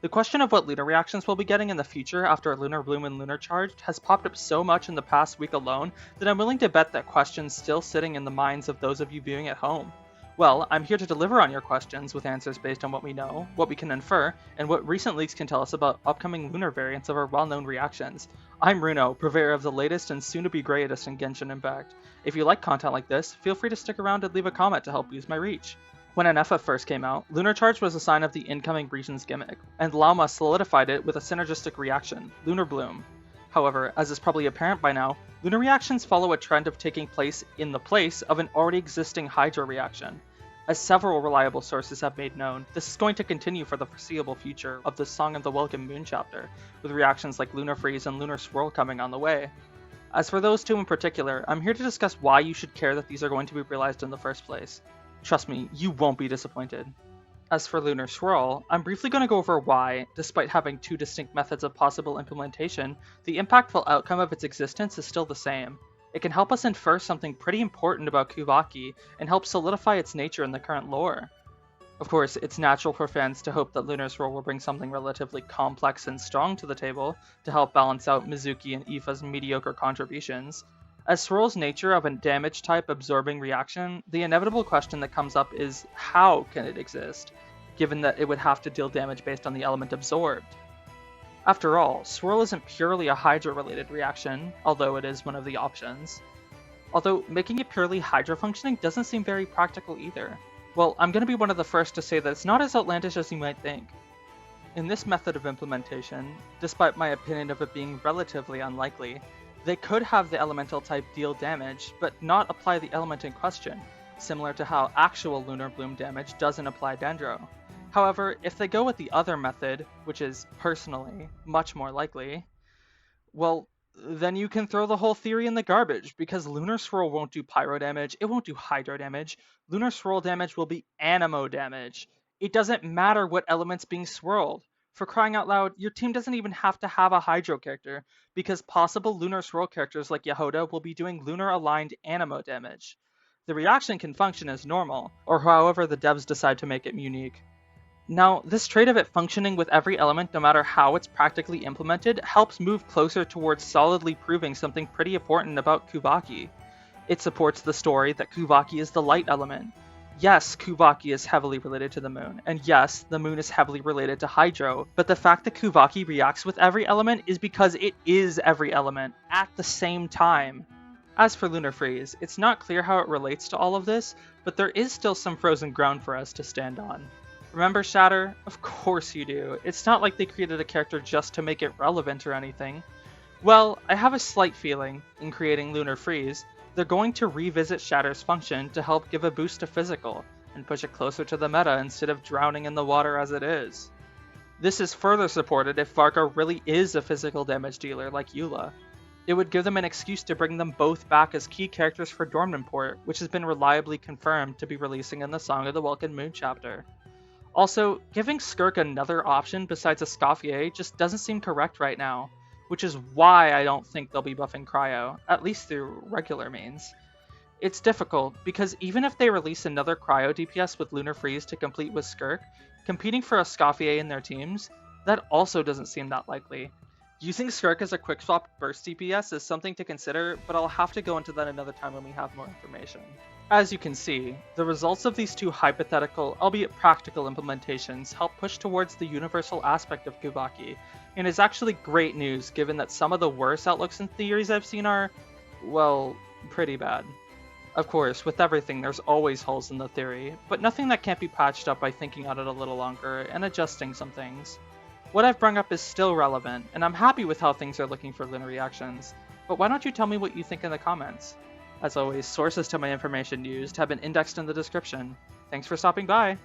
The question of what lunar reactions we'll be getting in the future after Lunar Bloom and Lunar Charge has popped up so much in the past week alone that I'm willing to bet that question's still sitting in the minds of those of you viewing at home. Well, I'm here to deliver on your questions with answers based on what we know, what we can infer, and what recent leaks can tell us about upcoming lunar variants of our well-known reactions. I'm Runo, purveyor of the latest and soon-to-be greatest in Genshin Impact. If you like content like this, feel free to stick around and leave a comment to help boost my reach. When an FF first came out, Lunar Charge was a sign of the incoming region's gimmick, and Lauma solidified it with a synergistic reaction, Lunar Bloom. However, as is probably apparent by now, lunar reactions follow a trend of taking place in the place of an already existing Hydra reaction. As several reliable sources have made known, this is going to continue for the foreseeable future of the Song of the Welcome Moon chapter, with reactions like Lunar-Freeze and Lunar-Swirl coming on the way. As for those two in particular, I'm here to discuss why you should care that these are going to be realized in the first place. Trust me, you won't be disappointed. As for Lunar-Swirl, I'm briefly going to go over why, despite having two distinct methods of possible implementation, the impactful outcome of its existence is still the same. It can help us infer something pretty important about Kuvaki, and help solidify its nature in the current lore. Of course, it's natural for fans to hope that Lunar-Swirl will bring something relatively complex and strong to the table, to help balance out Mizuki and Aoife's mediocre contributions. As Swirl's nature of a damage-type absorbing reaction, the inevitable question that comes up is, how can it exist, given that it would have to deal damage based on the element absorbed? After all, Swirl isn't purely a Hydra-related reaction, although it is one of the options. Although, making it purely Hydra-functioning doesn't seem very practical either. Well, I'm going to be one of the first to say that it's not as outlandish as you might think. In this method of implementation, despite my opinion of it being relatively unlikely, they could have the elemental type deal damage, but not apply the element in question, similar to how actual Lunar Bloom damage doesn't apply Dendro. However, if they go with the other method, which is, personally, much more likely, well, then you can throw the whole theory in the garbage, because Lunar-Swirl won't do pyro damage, it won't do hydro damage, Lunar-Swirl damage will be anemo damage. It doesn't matter what element's being swirled. For crying out loud, your team doesn't even have to have a Hydro character, because possible Lunar-Swirl characters like Yehoda will be doing lunar-aligned anemo damage. The reaction can function as normal, or however the devs decide to make it unique. Now, this trait of it functioning with every element no matter how it's practically implemented helps move closer towards solidly proving something pretty important about Kuvaki. It supports the story that Kuvaki is the light element. Yes, Kuvaki is heavily related to the moon, and yes, the moon is heavily related to Hydro, but the fact that Kuvaki reacts with every element is because it is every element, at the same time. As for Lunar-Freeze, it's not clear how it relates to all of this, but there is still some frozen ground for us to stand on. Remember Shatter? Of course you do. It's not like they created a character just to make it relevant or anything. Well, I have a slight feeling, in creating Lunar-Freeze, they're going to revisit Shatter's function to help give a boost to physical, and push it closer to the meta instead of drowning in the water as it is. This is further supported if Varka really is a physical damage dealer like Eula. It would give them an excuse to bring them both back as key characters for Dornman Port, which has been reliably confirmed to be releasing in the Song of the Welcome Moon chapter. Also, giving Skirk another option besides a Escoffier just doesn't seem correct right now, which is why I don't think they'll be buffing Cryo, at least through regular means. It's difficult, because even if they release another Cryo DPS with Lunar-Freeze to complete with Skirk, competing for a Escoffier in their teams, that also doesn't seem that likely. Using Skirk as a quick swap burst DPS is something to consider, but I'll have to go into that another time when we have more information. As you can see, the results of these two hypothetical, albeit practical implementations help push towards the universal aspect of Kuvaki, and is actually great news given that some of the worst outlooks and theories I've seen are, well, pretty bad. Of course, with everything there's always holes in the theory, but nothing that can't be patched up by thinking on it a little longer and adjusting some things. What I've brought up is still relevant, and I'm happy with how things are looking for lunar reactions, but why don't you tell me what you think in the comments? As always, sources to my information used have been indexed in the description. Thanks for stopping by!